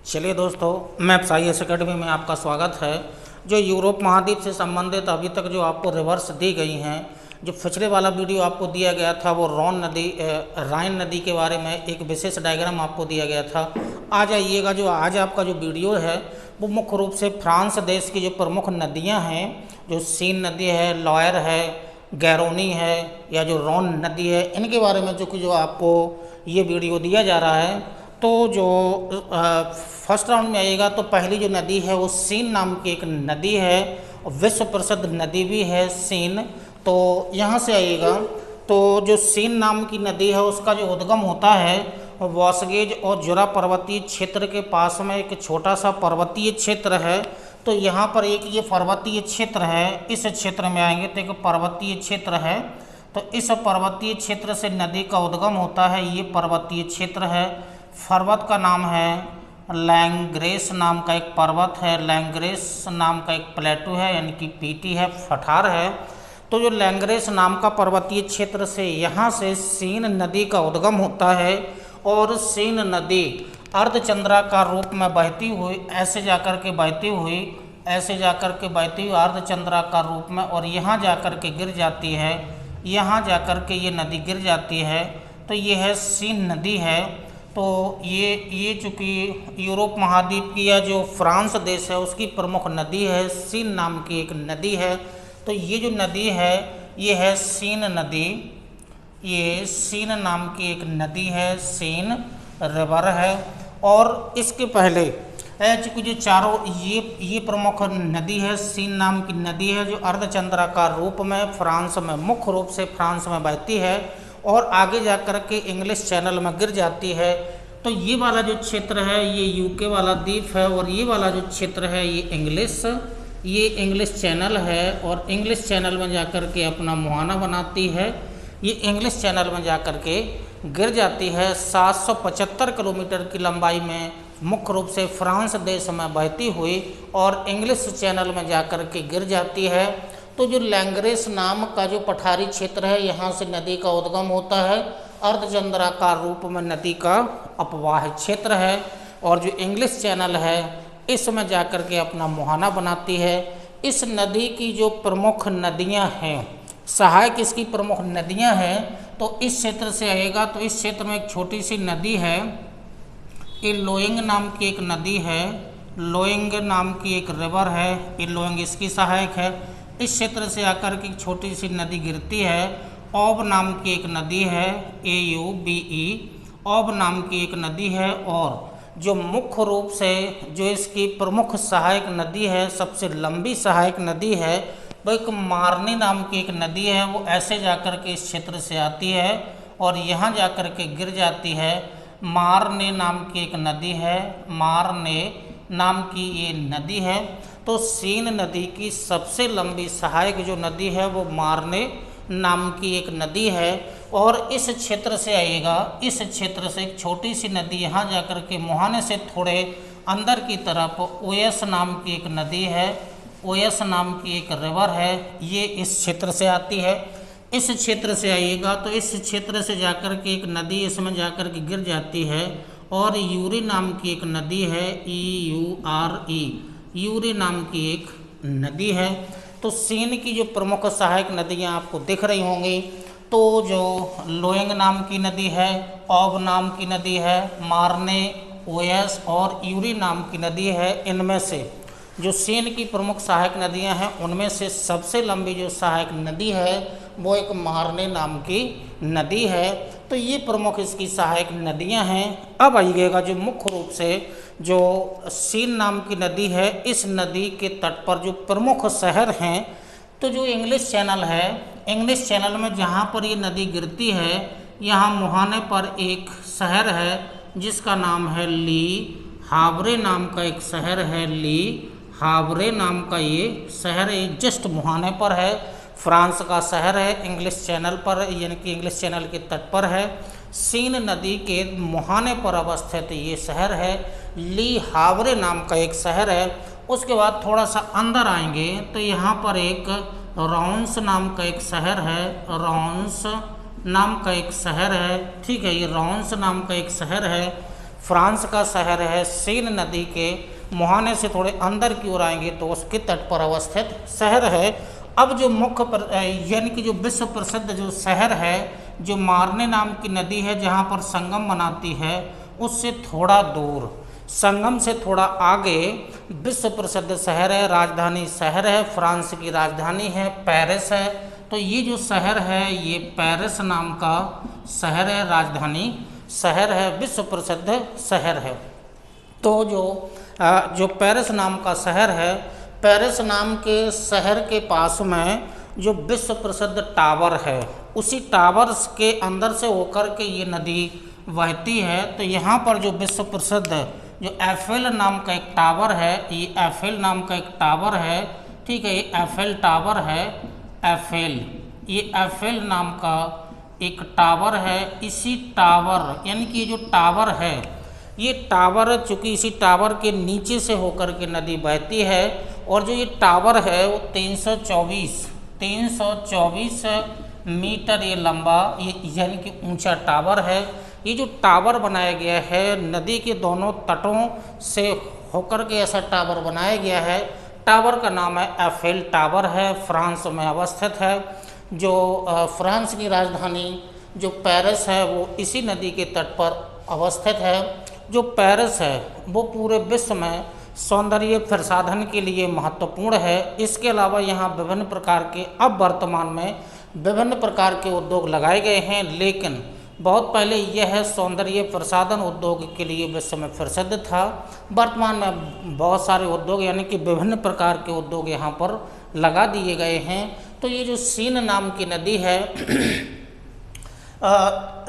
चलिए दोस्तों, maps IAS academy में आपका स्वागत है। जो यूरोप महाद्वीप से संबंधित अभी तक जो आपको रिवर्स दी गई हैं, जो पिछले वाला वीडियो आपको दिया गया था वो राइन नदी के बारे में एक विशेष डायग्राम आपको दिया गया था। आ जाइएगा, जो आज आपका जो वीडियो है वो मुख्य रूप से फ्रांस देश की जो प्रमुख नदियाँ हैं, जो सीन नदी है, लॉयर है, गैरोनी है या जो रॉन नदी है, इनके बारे में जो आपको ये वीडियो दिया जा रहा है। तो जो फर्स्ट राउंड में आएगा तो पहली जो नदी है वो सीन नाम की एक नदी है, विश्व प्रसिद्ध नदी भी है सीन। तो यहाँ से आइएगा तो जो सीन नाम की नदी है उसका जो उद्गम होता है वॉसगेज और जुरा पर्वतीय क्षेत्र के पास में एक छोटा सा पर्वतीय क्षेत्र है। तो यहाँ पर एक ये पर्वतीय क्षेत्र है, इस क्षेत्र में आएंगे तो एक पर्वतीय क्षेत्र है। तो इस पर्वतीय क्षेत्र से नदी का उद्गम होता है, ये पर्वतीय क्षेत्र है। पर्वत का नाम है लैंग्रेस नाम का एक पर्वत है, लैंग्रेस नाम का एक प्लेटू है, यानी कि पीटी है, पठार है। तो जो लैंग्रेस नाम का पर्वतीय क्षेत्र से यहाँ से सीन नदी का उद्गम होता है और सीन नदी अर्धचंद्राकार रूप में बहती हुई ऐसे जाकर के बहती हुई अर्धचंद्राकार रूप में और यहाँ जाकर के गिर जाती है, यहाँ जाकर के ये नदी गिर जाती है। तो ये है सीन नदी है। तो ये चूँकि यूरोप महाद्वीप की या जो फ्रांस देश है उसकी प्रमुख नदी है, सीन नाम की एक नदी है। तो ये जो नदी है ये है सीन नदी, ये सीन नाम की एक नदी है, सीन रिवर है। और इसके पहले चूँकि जो चारों ये प्रमुख नदी है, सीन नाम की नदी है, जो अर्धचंद्राकार रूप में फ्रांस में मुख्य रूप से फ्रांस में बहती है और आगे जा कर के इंग्लिश चैनल में गिर जाती है। तो ये वाला जो क्षेत्र है ये यूके वाला द्वीप है और ये वाला जो क्षेत्र है ये इंग्लिश चैनल है और इंग्लिश चैनल में जा कर के अपना मुहाना बनाती है। ये इंग्लिश चैनल में जा कर के गिर जाती है। 775 किलोमीटर की लंबाई में मुख्य रूप से फ्रांस देश में बहती हुई और इंग्लिश चैनल में जा कर के गिर जाती है। तो जो लैंग्रेस नाम का जो पठारी क्षेत्र है यहाँ से नदी का उद्गम होता है, अर्धचंद्राकार रूप में नदी का अपवाह क्षेत्र है और जो इंग्लिश चैनल है इसमें जाकर के अपना मुहाना बनाती है। इस नदी की जो प्रमुख नदियाँ हैं, सहायक इसकी प्रमुख नदियाँ हैं, तो इस क्षेत्र से आएगा तो इस क्षेत्र में एक छोटी सी नदी है, ये लोइंग नाम की एक नदी है, लोइंग नाम की एक रिवर है, ये लोइंग इसकी सहायक है। इस क्षेत्र से आकर के छोटी सी नदी गिरती है, ओब नाम की एक नदी है, AUBE, ओब नाम की एक नदी है। और जो मुख्य रूप से जो इसकी प्रमुख सहायक नदी है, सबसे लंबी सहायक नदी है, वो एक मारनी नाम की एक नदी है। वो ऐसे जाकर के इस क्षेत्र से आती है और यहाँ जाकर के गिर जाती है। मारने नाम की एक नदी है, मारने नाम की ये नदी है। तो सीन नदी की सबसे लंबी सहायक जो नदी है वो मारने नाम की एक नदी है। और इस क्षेत्र से आइएगा, इस क्षेत्र से एक छोटी सी नदी यहाँ जाकर के मुहाने से थोड़े अंदर की तरफ ओएस नाम की एक नदी है, ओएस नाम की एक रिवर है, ये इस क्षेत्र से आती है। इस क्षेत्र से आइएगा तो इस क्षेत्र से जाकर के एक नदी इसमें जाकर के गिर जाती है और यूरी नाम की एक नदी है, EURE, यूरी नाम की एक नदी है। तो सीन की जो प्रमुख सहायक नदियाँ आपको दिख रही होंगी, तो जो लोइंग नाम की नदी है, ओब नाम की नदी है, मारने, ओएस और यूरी नाम की नदी है। इनमें से जो सीन की प्रमुख सहायक नदियां हैं उनमें से सबसे लंबी जो सहायक नदी है वो एक मारने नाम की नदी है। तो ये प्रमुख इसकी सहायक नदियां हैं। अब आइएगा जो मुख्य रूप से जो सीन नाम की नदी है, इस नदी के तट पर जो प्रमुख शहर हैं, तो जो इंग्लिश चैनल है, इंग्लिश चैनल में जहाँ पर ये नदी गिरती है यहाँ मुहाने पर एक शहर है जिसका नाम है ली हावरे नाम का एक शहर है, ली हावरे नाम का ये शहर है, जस्ट मुहाने पर है, फ्रांस का शहर है, इंग्लिश चैनल पर यानी कि इंग्लिश चैनल के तट पर है। सीन नदी के मुहाने पर अवस्थित ये शहर है, ली हावरे नाम का एक शहर है। उसके बाद थोड़ा सा अंदर आएंगे तो यहाँ पर एक रॉन्स नाम का एक शहर है, रॉन्स नाम का एक शहर है, ठीक है, ये रॉन्स नाम का एक शहर है। फ्रांस का शहर है, सीन नदी के मुहाने से थोड़े अंदर की ओर आएंगे तो उसके तट पर अवस्थित शहर है। अब जो यानी कि जो विश्व प्रसिद्ध जो शहर है, जो मार्ने नाम की नदी है जहाँ पर संगम बनाती है, उससे थोड़ा दूर, संगम से थोड़ा आगे विश्व प्रसिद्ध शहर है, राजधानी शहर है, फ्रांस की राजधानी है पेरिस है। तो ये जो शहर है ये पेरिस नाम का शहर है, राजधानी शहर है, विश्व प्रसिद्ध शहर है। तो जो पेरिस नाम का शहर है, पेरिस नाम के शहर के पास में जो विश्व प्रसिद्ध टावर है, उसी टावर के अंदर से होकर के ये नदी बहती है। तो यहाँ पर जो विश्व प्रसिद्ध जो एफेल नाम का एक टावर है, ये एफेल नाम का एक टावर है, ठीक है, ये एफेल टावर है, एफेल, ये एफेल नाम का एक टावर है। इसी टावर यानी कि ये जो टावर है, ये टावर चूँकि इसी टावर के नीचे से होकर के नदी बहती है, और जो ये टावर है वो 324 मीटर ये लंबा, ये यानी कि ऊंचा टावर है। ये जो टावर बनाया गया है नदी के दोनों तटों से होकर के ऐसा टावर बनाया गया है। टावर का नाम है एफेल टावर है, फ्रांस में अवस्थित है। जो फ्रांस की राजधानी जो पेरिस है वो इसी नदी के तट पर अवस्थित है। जो पेरिस है वो पूरे विश्व में सौंदर्य प्रसाधन के लिए महत्वपूर्ण है। इसके अलावा यहाँ विभिन्न प्रकार के, अब वर्तमान में विभिन्न प्रकार के उद्योग लगाए गए हैं, लेकिन बहुत पहले यह सौंदर्य प्रसाधन उद्योग के लिए विश्व में प्रसिद्ध था। वर्तमान में बहुत सारे उद्योग यानी कि विभिन्न प्रकार के उद्योग यहाँ पर लगा दिए गए हैं। तो ये जो सीन नाम की नदी है,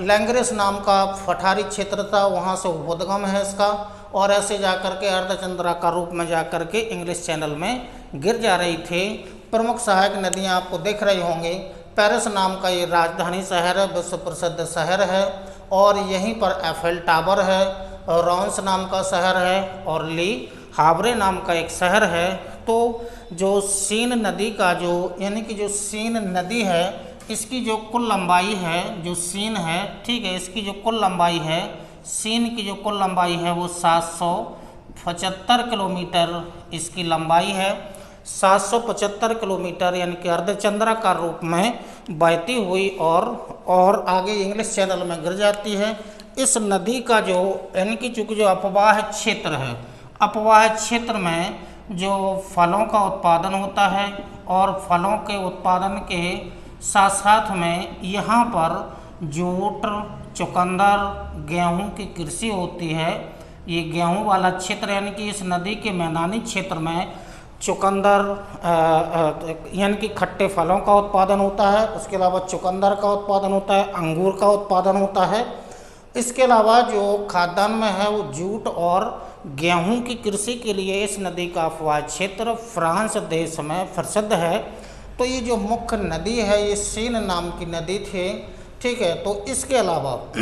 लैंग्रेस नाम का पठारी क्षेत्र था, वहाँ से उद्गम है इसका, और ऐसे जाकर के अर्धचंद्रा का रूप में जाकर के इंग्लिश चैनल में गिर जा रही थी। प्रमुख सहायक नदियाँ आपको दिख रही होंगी। पेरिस नाम का ये राजधानी शहर है, विश्व प्रसिद्ध शहर है, और यहीं पर एफेल टावर है। रॉन्स नाम का शहर है, और ली हावरे नाम का एक शहर है। तो जो सीन नदी का जो यानी कि जो सीन नदी है, इसकी जो कुल लंबाई है, जो सीन है, ठीक है, इसकी जो कुल लंबाई है, सीन की जो कुल लंबाई है वो 775 किलोमीटर इसकी लंबाई है। 775 किलोमीटर यानी कि अर्धचंद्रा का रूप में बहती हुई और आगे इंग्लिश चैनल में गिर जाती है। इस नदी का जो यानी कि चूँकि जो अपवाह क्षेत्र है, अपवाह क्षेत्र में जो फलों का उत्पादन होता है, और फलों के उत्पादन के साथ साथ में यहाँ पर जूट, चुकंदर, गेहूँ की कृषि होती है। ये गेहूँ वाला क्षेत्र यानी कि इस नदी के मैदानी क्षेत्र में चुकंदर यानी कि खट्टे फलों का उत्पादन होता है। उसके अलावा चुकंदर का उत्पादन होता है, अंगूर का उत्पादन होता है। इसके अलावा जो खाद्यान्न में है वो जूट और गेहूं की कृषि के लिए इस नदी का अपवाह क्षेत्र फ्रांस देश में प्रसिद्ध है। तो ये जो मुख्य नदी है ये सीन नाम की नदी थी, ठीक है। तो इसके अलावा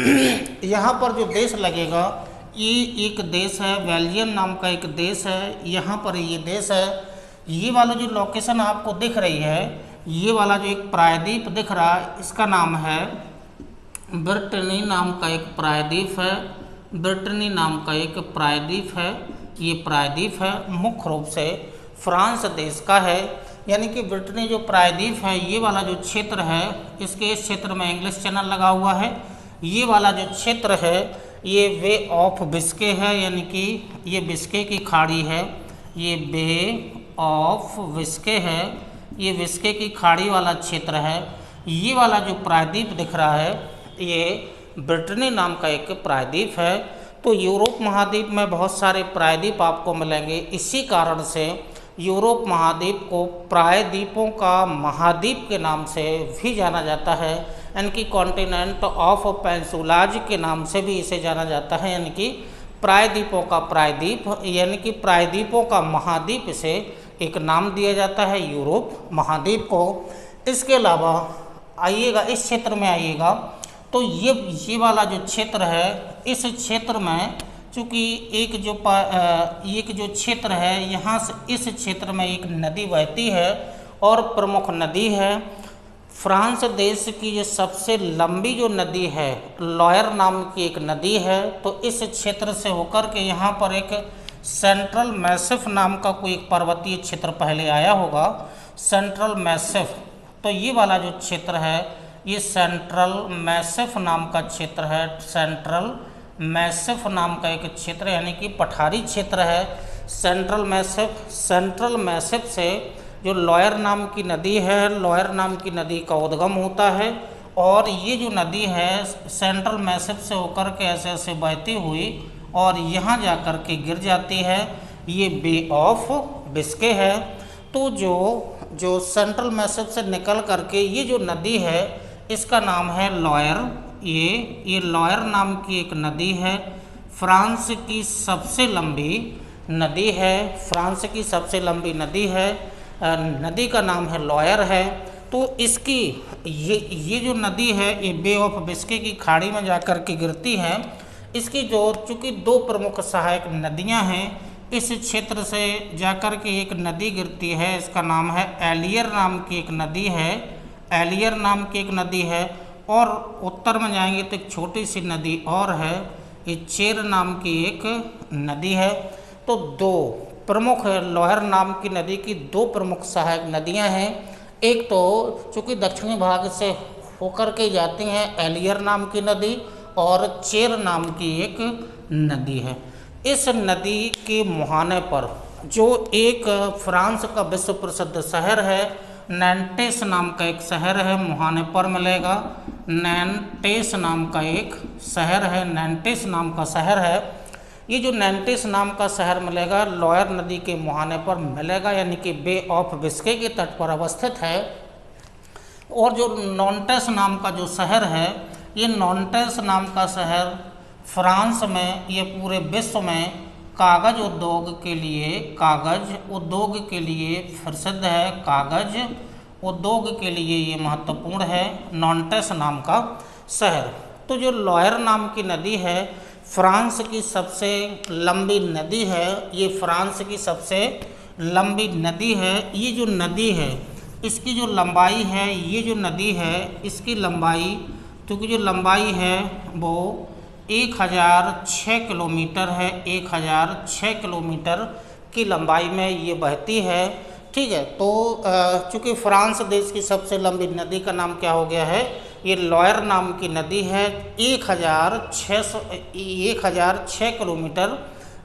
यहाँ पर जो देश लगेगा ये एक देश है, बेल्जियम नाम का एक देश है। यहाँ पर ये देश है, ये वाला जो लोकेशन आपको दिख रही है, ये वाला जो एक प्रायद्वीप दिख रहा है, इसका नाम है ब्रिटनी नाम का एक प्रायद्वीप है। ब्रिटनी नाम का एक प्रायद्वीप है। ये प्रायद्वीप है मुख्य रूप से फ्रांस देश का है। यानी कि ब्रिटनी जो प्रायद्वीप है, ये वाला जो क्षेत्र है, इसके इस क्षेत्र में इंग्लिश चैनल लगा हुआ है। ये वाला जो क्षेत्र है ये वे ऑफ बिस्के है, यानी कि ये बिस्के की खाड़ी है। ये बे ऑफ विस्के है, ये विस्के की खाड़ी वाला क्षेत्र है। ये वाला जो प्रायद्वीप दिख रहा है ये ब्रिटनी नाम का एक प्रायद्वीप है। तो यूरोप महाद्वीप में बहुत सारे प्रायद्वीप आपको मिलेंगे। इसी कारण से यूरोप महाद्वीप को प्रायद्वीपों का महाद्वीप के नाम से भी जाना जाता है, यानी कि कॉन्टिनेंट ऑफ पेंसुलाज के नाम से भी इसे जाना जाता है। यानी कि प्रायद्वीपों का प्रायद्वीप, यानी कि प्रायद्वीपों का महाद्वीप, इसे एक नाम दिया जाता है यूरोप महाद्वीप को। इसके अलावा आइएगा, इस क्षेत्र में आइएगा तो ये वाला जो क्षेत्र है, इस क्षेत्र में चूँकि एक जो क्षेत्र है, यहाँ से इस क्षेत्र में एक नदी बहती है और प्रमुख नदी है फ्रांस देश की जो सबसे लंबी जो नदी है लॉयर नाम की एक नदी है। तो इस क्षेत्र से होकर के यहाँ पर एक सेंट्रल मैसिफ नाम का कोई एक पर्वतीय क्षेत्र पहले आया होगा, सेंट्रल मैसिफ। तो ये वाला जो क्षेत्र है ये सेंट्रल मैसिफ नाम का क्षेत्र है, सेंट्रल मैसिफ नाम का एक क्षेत्र यानी कि पठारी क्षेत्र है सेंट्रल मैसिफ। सेंट्रल मैसिफ से जो लॉयर नाम की नदी है, लॉयर नाम की नदी का उद्गम होता है और ये जो नदी है सेंट्रल मैसिफ से होकर के ऐसे ऐसे बहती हुई और यहाँ जा कर के गिर जाती है, ये बे ऑफ बिस्के है। तो जो सेंट्रल मैसिफ से निकल करके ये जो नदी है इसका नाम है लॉयर। ये लॉयर नाम की एक नदी है, फ्रांस की सबसे लंबी नदी है, फ्रांस की सबसे लंबी नदी है, नदी का नाम है लॉयर है। तो इसकी ये जो नदी है ये बे ऑफ बिस्के की खाड़ी में जाकर के गिरती है। इसकी जो चूँकि दो प्रमुख सहायक नदियां हैं, इस क्षेत्र से जाकर के एक नदी गिरती है, इसका नाम है एलियर नाम की एक नदी है, एलियर नाम की एक नदी है। और उत्तर में जाएंगे तो एक छोटी सी नदी और है, ये चेर नाम की एक नदी है। तो दो प्रमुख लॉयर नाम की नदी की दो प्रमुख सहायक नदियां हैं। एक तो चूँकि दक्षिणी भाग से होकर के जाती हैं एलियर नाम की नदी और चेर नाम की एक नदी है। इस नदी के मुहाने पर जो एक फ्रांस का विश्व प्रसिद्ध शहर है नैंटेस नाम का एक शहर है, मुहाने पर मिलेगा। नैंटेस नाम का एक शहर है, नैंटेस नाम का शहर है। ये जो नैंटेस नाम का शहर मिलेगा लॉयर नदी के मुहाने पर मिलेगा, यानी कि बे ऑफ बिस्के के तट पर अवस्थित है। और जो नॉन्टेस नाम का जो शहर है, ये नॉन्टेस नाम का शहर फ्रांस में, ये पूरे विश्व में कागज़ उद्योग के लिए प्रसिद्ध है, कागज़ उद्योग के लिए ये महत्वपूर्ण है नॉन्टेस नाम का शहर। तो जो लॉयर नाम की नदी है फ्रांस की सबसे लंबी नदी है, ये फ्रांस की सबसे लंबी नदी है। ये जो नदी है इसकी जो लंबाई है, ये जो नदी है इसकी लंबाई, क्योंकि जो लंबाई है वो 1006 किलोमीटर है, 1006 किलोमीटर की लंबाई में ये बहती है। ठीक है, तो चूँकि फ्रांस देश की सबसे लंबी नदी का नाम क्या हो गया है, ये लॉयर नाम की नदी है। 1006 किलोमीटर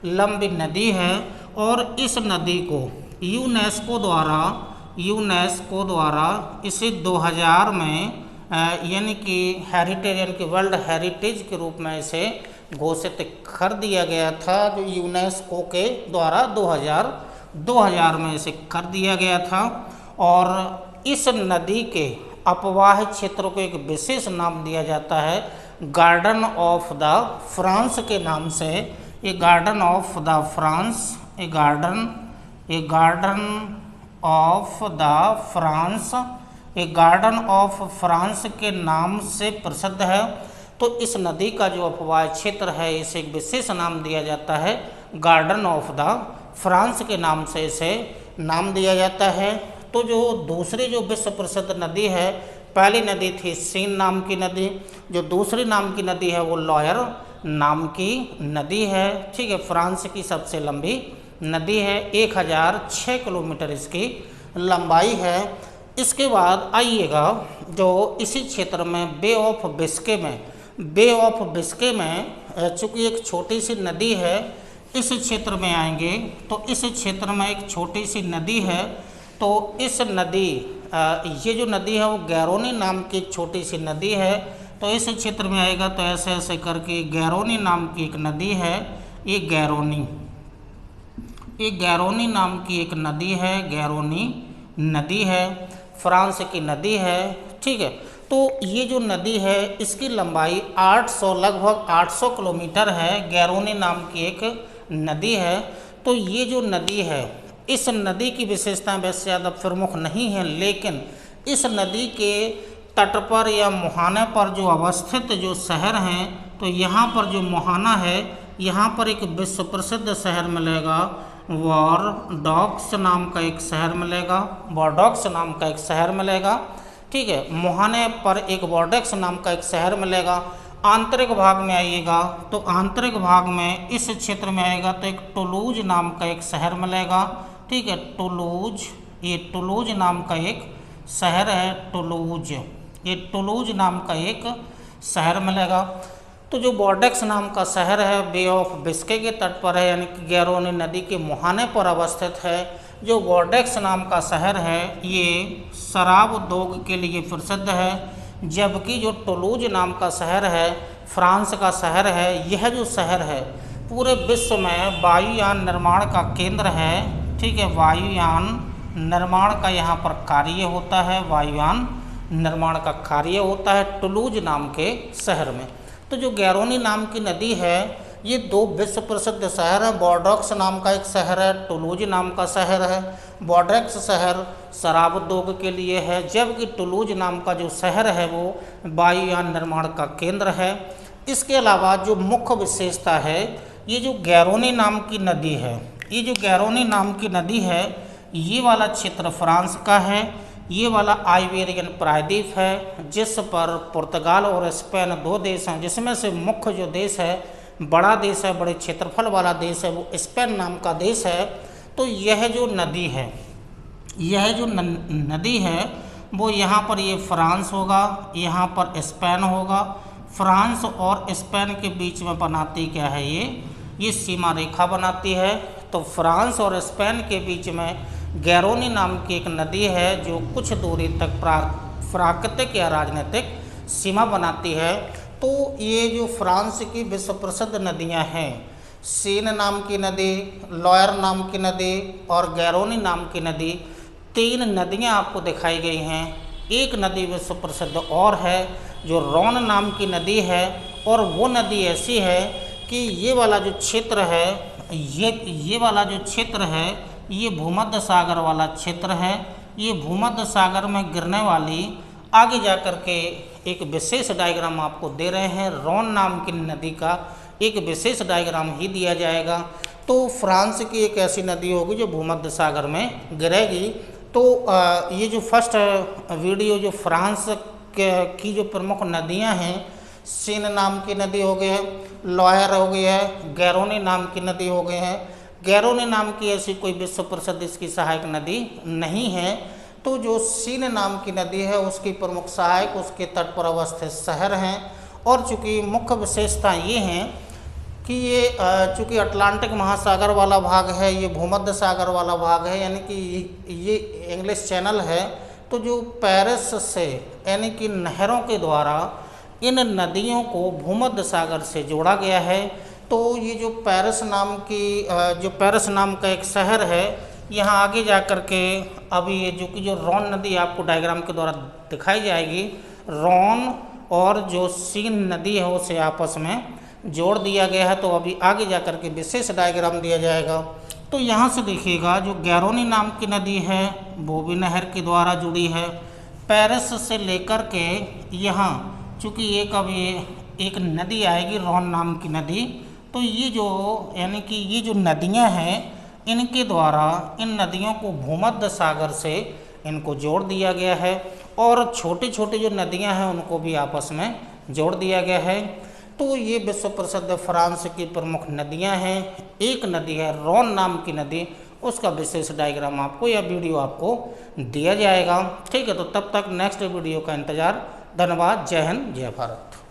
लंबी नदी है और इस नदी को यूनेस्को द्वारा इसे 2000 में यानी कि हेरिटेज यानी कि वर्ल्ड हेरिटेज के रूप में इसे घोषित कर दिया गया था, जो यूनेस्को के द्वारा 2000 में इसे कर दिया गया था। और इस नदी के अपवाह क्षेत्र को एक विशेष नाम दिया जाता है गार्डन ऑफ द फ्रांस के नाम से। ये गार्डन ऑफ द फ्रांस, ये गार्डन ऑफ द फ्रांस, ये गार्डन ऑफ फ्रांस के नाम से प्रसिद्ध है। तो इस नदी का जो अपवाह क्षेत्र है इसे एक विशेष नाम दिया जाता है गार्डन ऑफ द फ्रांस के नाम से इसे नाम दिया जाता है। तो जो दूसरी जो विश्व प्रसिद्ध नदी है, पहली नदी थी सीन नाम की नदी, जो दूसरी नाम की नदी है वो लॉयर नाम की नदी है। ठीक है, फ्रांस की सबसे लंबी नदी है, 1006 किलोमीटर इसकी लंबाई है। इसके बाद आइएगा जो इसी क्षेत्र में बे ऑफ बिस्के में चूँकि एक छोटी सी नदी है, इस क्षेत्र में आएंगे तो इस क्षेत्र में एक छोटी सी नदी है। तो इस नदी ये जो नदी है वो गैरोनी नाम की एक छोटी सी नदी है। तो इस क्षेत्र में आएगा तो ऐसे ऐसे करके गैरोनी नाम की एक नदी है, ये गैरोनी नाम की एक नदी है, गैरोनी नदी है, फ्रांस की नदी है। ठीक है, तो ये जो नदी है इसकी लंबाई लगभग 800 किलोमीटर है, गैरोनी नाम की एक नदी है। तो ये जो नदी है, इस नदी की विशेषताएं वैसे ज़्यादा प्रमुख नहीं है, लेकिन इस नदी के तट पर या मुहाने पर जो अवस्थित जो शहर हैं, तो यहाँ पर जो मुहाना है यहाँ पर एक विश्व प्रसिद्ध शहर मिलेगा, वॉरडॉक्स नाम का एक शहर मिलेगा, ठीक है। मुहाने पर एक बोर्डेक्स नाम का एक शहर मिलेगा। आंतरिक भाग में आइएगा तो आंतरिक भाग में इस क्षेत्र में आएगा तो एक टुलूज नाम का एक शहर मिलेगा, ठीक है। टुलूज, ये टुलूज नाम का एक शहर है, टुलूज, ये टुलूज नाम का एक शहर मिलेगा। तो जो बोर्डेक्स नाम का शहर है बे ऑफ बिस्के के तट पर है, यानी कि गैरोनी नदी के मुहाने पर अवस्थित है। जो बोर्डेक्स नाम का शहर है ये शराब उद्योग के लिए प्रसिद्ध है, जबकि जो टुलूज नाम का शहर है फ्रांस का शहर है। यह जो शहर है पूरे विश्व में वायुयान निर्माण का केंद्र है, ठीक है। वायुयान निर्माण का यहाँ पर कार्य होता है, वायुयान निर्माण का कार्य होता है टुलूज नाम के शहर में। तो जो गैरोनी नाम की नदी है ये दो विश्व प्रसिद्ध शहर हैं। बोर्डेक्स नाम का एक शहर है, टुलूज नाम का शहर है। बोर्डेक्स शहर शराब उद्योग के लिए है, जबकि टुलूज नाम का जो शहर है वो वायुयान निर्माण का केंद्र है। इसके अलावा जो मुख्य विशेषता है, ये जो गैरोनी नाम की नदी है, ये जो गैरोनी नाम की नदी है ये वाला क्षेत्र फ्रांस का है, ये वाला आइबेरियन प्रायद्वीप है, जिस पर पुर्तगाल और स्पेन दो देश हैं, जिसमें से मुख्य जो देश है, बड़ा देश है, बड़े क्षेत्रफल वाला देश है, वो स्पेन नाम का देश है। तो यह जो नदी है, यह जो नदी है वो यहाँ पर ये फ्रांस होगा, यहाँ पर स्पेन होगा। फ्रांस और स्पेन के बीच में बनाती क्या है ये सीमा रेखा बनाती है। तो फ्रांस और स्पेन के बीच में गैरोनी नाम की एक नदी है जो कुछ दूरी तक प्राकृतिक या राजनीतिक सीमा बनाती है। तो ये जो फ्रांस की विश्व प्रसिद्ध नदियां हैं, सीन नाम की नदी, लॉयर नाम की नदी और गैरोनी नाम की नदी, तीन नदियां आपको दिखाई गई हैं। एक नदी विश्व प्रसिद्ध और है जो रॉन नाम की नदी है, और वो नदी ऐसी है कि ये वाला जो क्षेत्र है, ये वाला जो क्षेत्र है ये भूमध्य सागर वाला क्षेत्र है। ये भूमध्य सागर में गिरने वाली, आगे जा कर के एक विशेष डायग्राम आपको दे रहे हैं, रॉन नाम की नदी का एक विशेष डायग्राम ही दिया जाएगा। तो फ्रांस की एक ऐसी नदी होगी जो भूमध्य सागर में गिरेगी। तो ये जो फर्स्ट वीडियो जो फ्रांस की जो प्रमुख नदियां हैं, सीन नाम की नदी हो गई है, लॉयर हो गई है, गैरोनी नाम की नदी हो गई है। गैरोनी नाम की ऐसी कोई विश्व प्रसिद्ध इसकी सहायक नदी नहीं है। तो जो सीन नाम की नदी है उसकी प्रमुख सहायक उसके तट पर अवस्थित शहर हैं। और चूँकि मुख्य विशेषता ये हैं कि ये चूँकि अटलांटिक महासागर वाला भाग है, ये भूमध्य सागर वाला भाग है, यानी कि ये इंग्लिश चैनल है। तो जो पेरिस से यानी कि नहरों के द्वारा इन नदियों को भूमध्य सागर से जोड़ा गया है। तो ये जो पेरिस नाम का एक शहर है, यहाँ आगे जा कर के अभी ये जो रॉन नदी आपको डायग्राम के द्वारा दिखाई जाएगी, रॉन और जो सीन नदी है उसे आपस में जोड़ दिया गया है। तो अभी आगे जा कर के विशेष डायग्राम दिया जाएगा। तो यहाँ से देखिएगा जो गैरोनी नाम की नदी है वो भी नहर के द्वारा जुड़ी है। पेरिस से लेकर के यहाँ चूँकि एक नदी आएगी रॉन नाम की नदी, तो ये जो यानी कि ये जो नदियाँ हैं इनके द्वारा इन नदियों को भूमध्य सागर से इनको जोड़ दिया गया है, और छोटी छोटी जो नदियाँ हैं उनको भी आपस में जोड़ दिया गया है। तो ये विश्व प्रसिद्ध फ्रांस की प्रमुख नदियाँ हैं। एक नदी है रॉन नाम की नदी, उसका विशेष डायग्राम आपको या वीडियो आपको दिया जाएगा, ठीक है। तो तब तक नेक्स्ट वीडियो का इंतज़ार। धन्यवाद। जय हिंद, जय भारत।